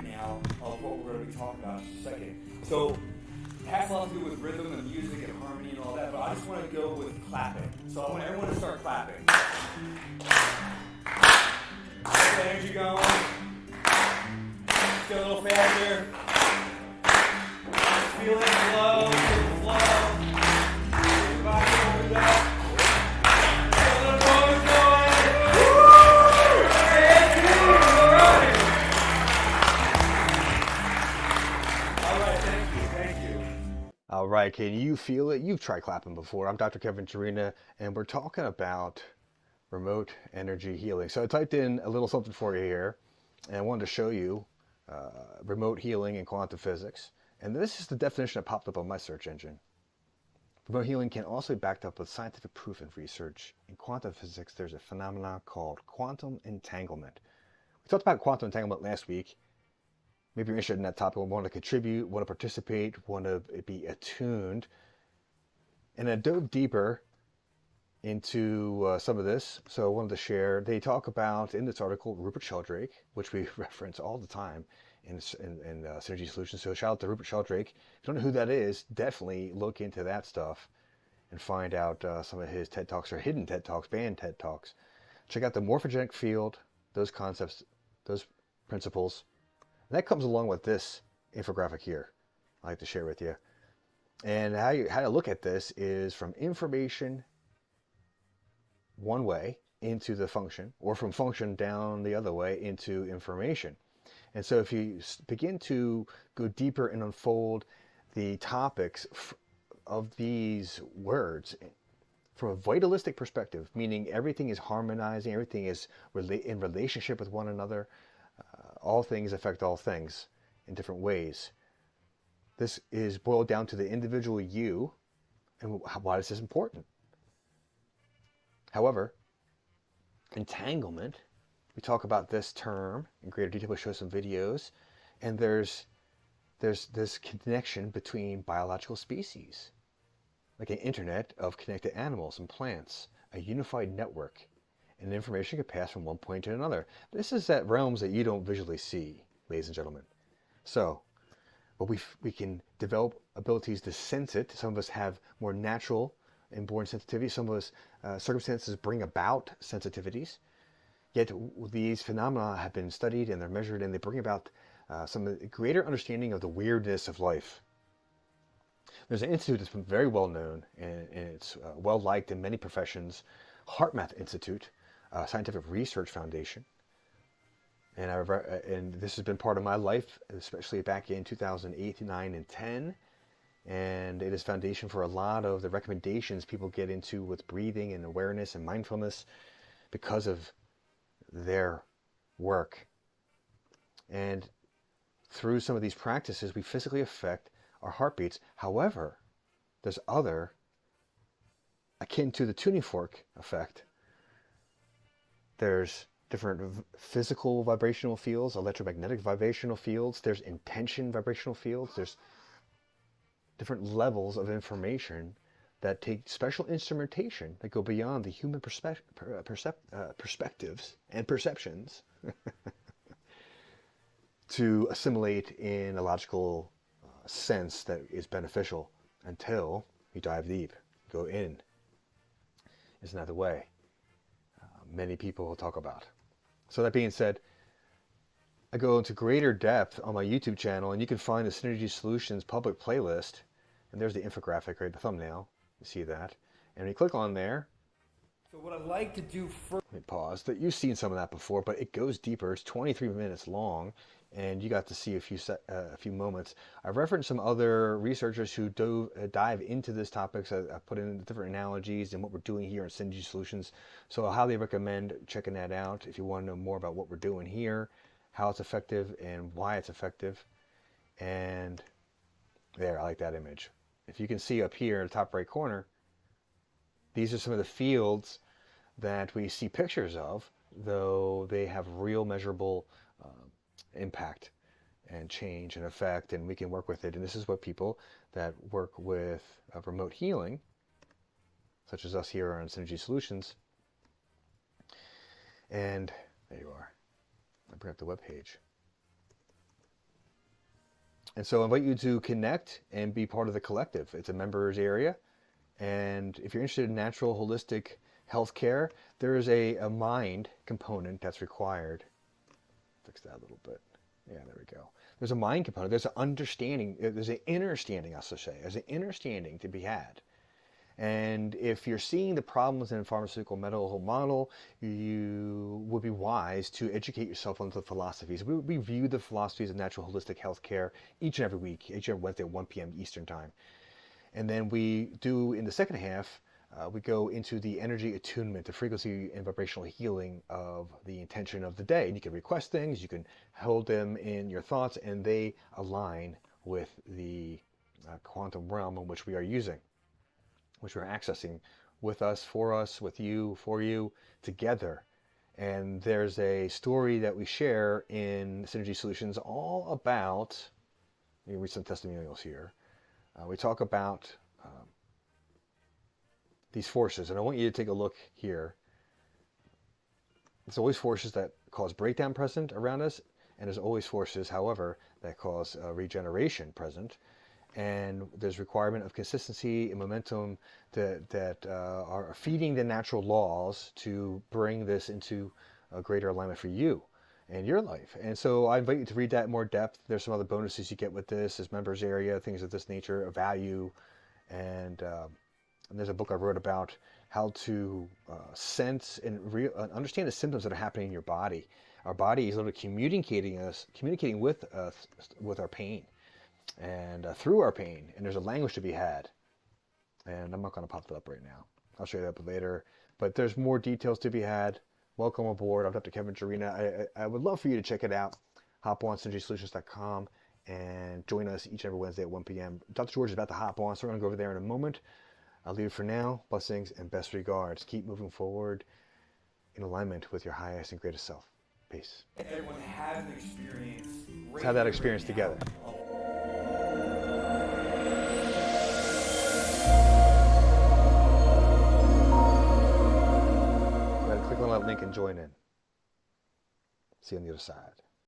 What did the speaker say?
now of what we're going to be talking about in just a second. So it has a lot to do with rhythm and music and harmony and all that, but I just want to go with clapping. So I want everyone to start clapping. Get the energy going. Let's go a little faster. Feel it flow, feel the flow. Get your body warmed up. Get a little going. All right, can you feel it? You've tried clapping before. I'm Dr. Kevin Gyurina, and we're talking about remote energy healing. So I typed in a little something for you here, and I wanted to show you remote healing and quantum physics. And this is the definition that popped up on my search engine. Remote healing can also be backed up with scientific proof and research. In quantum physics, there's a phenomenon called quantum entanglement. We talked about quantum entanglement last week. Maybe you're interested in that topic, want to contribute, want to participate, want to be attuned. And I dove deeper into some of this, so I wanted to share. They talk about, in this article, Rupert Sheldrake, which we reference all the time in Synergy Solutions. So shout out to Rupert Sheldrake. If you don't know who that is, definitely look into that stuff and find out some of his TED Talks or hidden TED Talks, banned TED Talks. Check out the morphogenic field, those concepts, those principles. And that comes along with this infographic here I like to share with you. And how to look at this is from information one way into the function, or from function down the other way into information. And so if you begin to go deeper and unfold the topics of these words from a vitalistic perspective, meaning everything is harmonizing, everything is in relationship with one another, all things affect all things in different ways. This is boiled down to the individual you, and why is this important? However, entanglement, we talk about this term in greater detail. We'll show some videos, and there's this connection between biological species, like an internet of connected animals and plants, a unified network. And information can pass from one point to another. This is at realms that you don't visually see, ladies and gentlemen. So, but we can develop abilities to sense it. Some of us have more natural inborn sensitivity. Some of us, circumstances bring about sensitivities. Yet these phenomena have been studied and they're measured, and they bring about some greater understanding of the weirdness of life. There's an institute that's been very well known, and it's well liked in many professions, HeartMath Institute. Scientific Research Foundation, and this has been part of my life, especially back in 2008, 9, and 10. And it is foundation for a lot of the recommendations people get into with breathing and awareness and mindfulness because of their work. And through some of these practices, we physically affect our heartbeats. However, there's other, akin to the tuning fork effect. There's different physical vibrational fields, electromagnetic vibrational fields. There's intention vibrational fields. There's different levels of information that take special instrumentation that go beyond the human perspectives and perceptions to assimilate in a logical sense that is beneficial until you dive deep, go in. It's another way. Many people will talk about. So that being said, I go into greater depth on my YouTube channel, and you can find the Synergy Solutions public playlist, and there's the infographic, right, the thumbnail, you see that, and when you click on there, so what I'd like to do first, let me pause, that you've seen some of that before, but it goes deeper. It's 23 minutes long, and you got to see a few moments. I referenced some other researchers who dive into this topic. So I put in different analogies and what we're doing here in Synergy Solutions. So I highly recommend checking that out if you want to know more about what we're doing here, how it's effective, and why it's effective. And there, I like that image. If you can see up here in the top right corner, these are some of the fields that we see pictures of, though they have real measurable impact and change and effect, and we can work with it. And this is what people that work with remote healing, such as us here on Synergy Solutions, and there you are. I bring up the web page. And so I invite you to connect and be part of the collective. It's a members area. And if you're interested in natural, holistic healthcare, there is a mind component that's required. Fix that a little bit. Yeah, there we go. There's a mind component. There's an understanding. There's an inner standing, I should say. There's an inner standing to be had. And if you're seeing the problems in pharmaceutical medical model, you would be wise to educate yourself on the philosophies. We review the philosophies of natural holistic healthcare each and every week, each and every Wednesday at 1 p.m. Eastern time. And then we do, in the second half, we go into the energy attunement, the frequency and vibrational healing of the intention of the day. And you can request things, you can hold them in your thoughts, and they align with the quantum realm in which we are using, which we're accessing with us, with you, for you, together. And there's a story that we share in Synergy Solutions all about, let me read some testimonials here. We talk about these forces, and I want you to take a look here. There's always forces that cause breakdown present around us, and there's always forces, however, that cause regeneration present. And there's requirement of consistency and momentum that are feeding the natural laws to bring this into a greater alignment for you and your life. And so I invite you to read that in more depth. There's some other bonuses you get with this, as members area, things of this nature, a value. And there's a book I wrote about how to sense and understand the symptoms that are happening in your body. Our body is literally communicating with us, with our pain, and through our pain. And there's a language to be had. And I'm not going to pop that up right now. I'll show you that later. But there's more details to be had. Welcome aboard. I'm Dr. Kevin Gyurina. I would love for you to check it out. Hop on synergysolutions.com and join us each and every Wednesday at 1 p.m. Dr. George is about to hop on, so we're going to go over there in a moment. I'll leave it for now. Blessings and best regards. Keep moving forward in alignment with your highest and greatest self. Peace. Everyone has an experience. Let's have that experience together. Click on that link and join in. See you on the other side.